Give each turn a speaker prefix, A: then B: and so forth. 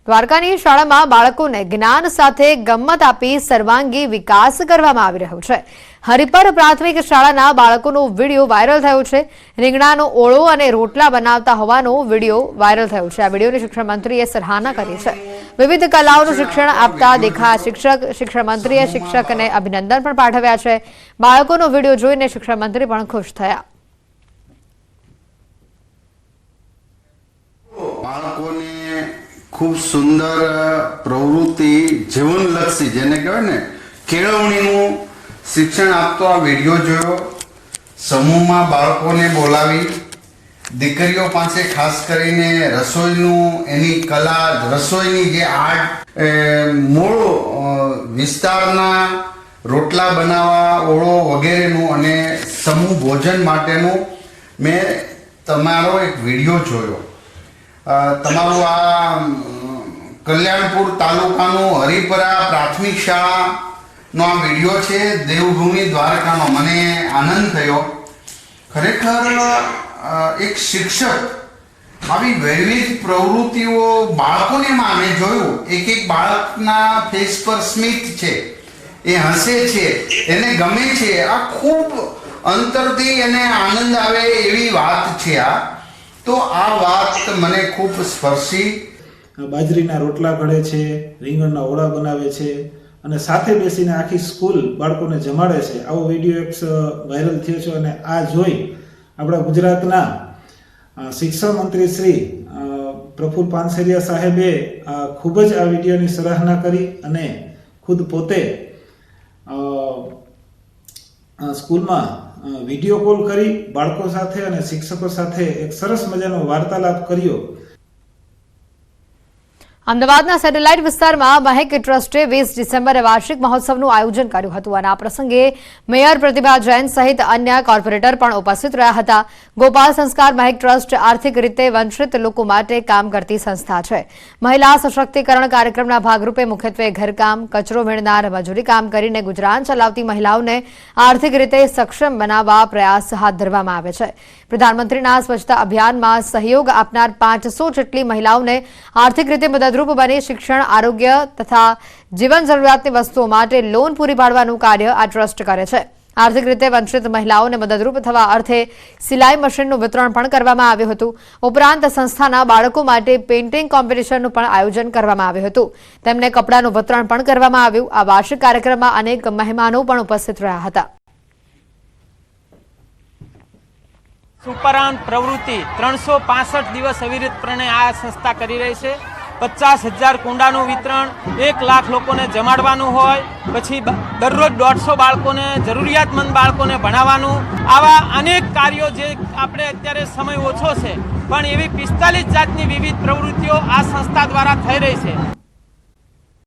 A: દ્વારકાની શાળામાં બાળકોને જ્ઞાન સાથે ગમ્મત આપી સર્વાંગી વિકાસ કરવામાં આવી રહ્યો છે। હરિપર પ્રાથમિક શાળાના બાળકોનો વિડીયો વાયરલ થયો છે। રીંગણાનો ઓળો અને રોટલા બનાવતા હોવાનો વિડીયો વાયરલ થયો છે। આ વિડીયોની શિક્ષણ મંત્રીએ સરાહના કરી છે। વિવિધ કલાઓનું શિક્ષણ આપતા દેખાયા શિક્ષણ મંત્રીએ શિક્ષકને અભિનંદન પણ પાઠવ્યા છે। બાળકોનો વિડીયો જોઈને શિક્ષણ મંત્રી પણ ખુશ થયા।
B: खूब सुंदर प्रवृत्ति जीवनलक्षी जेने कहेवाय ने केळवणीनुं शिक्षण आपतो आ विडियो जोयो। समूहमां बाळकोने बोलावी दीकरीओ पासे खास करीने रसोईनुं एनी कला रसोईनी जे आर्ट मूळ विस्ताરના रोटला बनावा ओळो वगैरेनुं अने समूह भोजन माटेनुं मैं तमारो एक विडियो जोयो। तमारू आ कल्याणपुर तालुकानो हरिपरा प्राथमिक शाळा नो आ विडियो छे देवभूमि द्वारकानो। मने आनंद थयो। खरेखर एक शिक्षक आवी विविध प्रवृत्तिओ बाळकोने माने जोयुं। एक एक बाळकना फेस पर स्मित छे, ए हसे छे, एने गमे छे। आ खूब अंतरथी एने आनंद आवे एवी वात छे। आ तो आ बात मने खूब स्पर्शी।
C: बाजरीना रोटला घड़े छे, રીંગણના ઓળા બનાવે છે અને સાથે બેસીને આખી સ્કૂલ બાળકોને જમાડે છે। આવો વિડિયો એક વાયરલ થયો છે અને આ જોઈ આપણા ગુજરાતના શિક્ષણ મંત્રી શ્રી પ્રફુલ પાનસેરિયા સાહેબે ખૂબ જ આ વિડિયોની સરાહના કરી અને ખુદ પોતે સ્કૂલમાં વિડિયો કોલ કરી બાળકો સાથે અને શિક્ષકો સાથે એક સરસ મજાનો વાર્તાલાપ કર્યો।
A: અમદાવાદના સેટેલાઇટ વિસ્તારમાં મહેક ટ્રસ્ટે 20 ડિસેમ્બરે વાર્ષિક મહોત્સવનું આયોજન કર્યું હતું અને આ પ્રસંગે મેયર પ્રતિભા જૈન સહિત અન્ય કોર્પોરેટર પણ ઉપસ્થિત રહ્યા હતા। ગોપાલ સંસ્કાર મહેક ટ્રસ્ટ આર્થિક રીતે વંચિત લોકો માટે કામ કરતી સંસ્થા છે। મહિલા સશક્તિકરણ કાર્યક્રમના ભાગરૂપે મુખ્યત્વે ઘરકામ, કચરો વીણનાર, મજૂરી કામ કરીને ગુજરાન ચલાવતી મહિલાઓને આર્થિક રીતે સક્ષમ બનાવવા પ્રયાસ હાથ ધરવામાં આવે છે। પ્રધાનમંત્રીના સ્વચ્છતા અભિયાનમાં સહયોગ આપનાર 500 જેટલી મહિલાઓને આર્થિક રીતે મદદરૂપ બની શિક્ષણ, આરોગ્ય તથા જીવન જરૂરિયાતની વસ્તુઓ માટે લોન પૂરી પાડવાનું કાર્ય આ ટ્રસ્ટ કરે છે। આર્થિક રીતે વંચિત મહિલાઓને મદદરૂપ થવા અર્થે સિલાઈ મશીનનું વિતરણ પણ કરવામાં આવ્યું હતું। ઉપરાંત સંસ્થાના બાળકો માટે પેઇન્ટિંગ કોમ્પિટિશનનું પણ આયોજન કરવામાં આવ્યું હતું। તેમને કપડાનું વિતરણ પણ કરવામાં આવ્યું। આ વાર્ષિક કાર્યક્રમમાં અનેક મહેમાનો પણ ઉપસ્થિત રહ્યા હતા।
D: ઉપરાંત પ્રવૃત્તિ 365 દિવસ અવિરતપણે આ સંસ્થા કરી રહી છે। 50,000 કુંડાનું વિતરણ, 1 લાખ લોકોને જમાડવાનું હોય, પછી દરરોજ 150 બાળકોને જરૂરિયાતમંદ બાળકોને ભણાવવાનું, આવા અનેક કાર્યો જે આપણે અત્યારે સમય ઓછો છે પણ એવી 45 જાતની વિવિધ પ્રવૃત્તિઓ આ સંસ્થા દ્વારા થઈ રહી છે।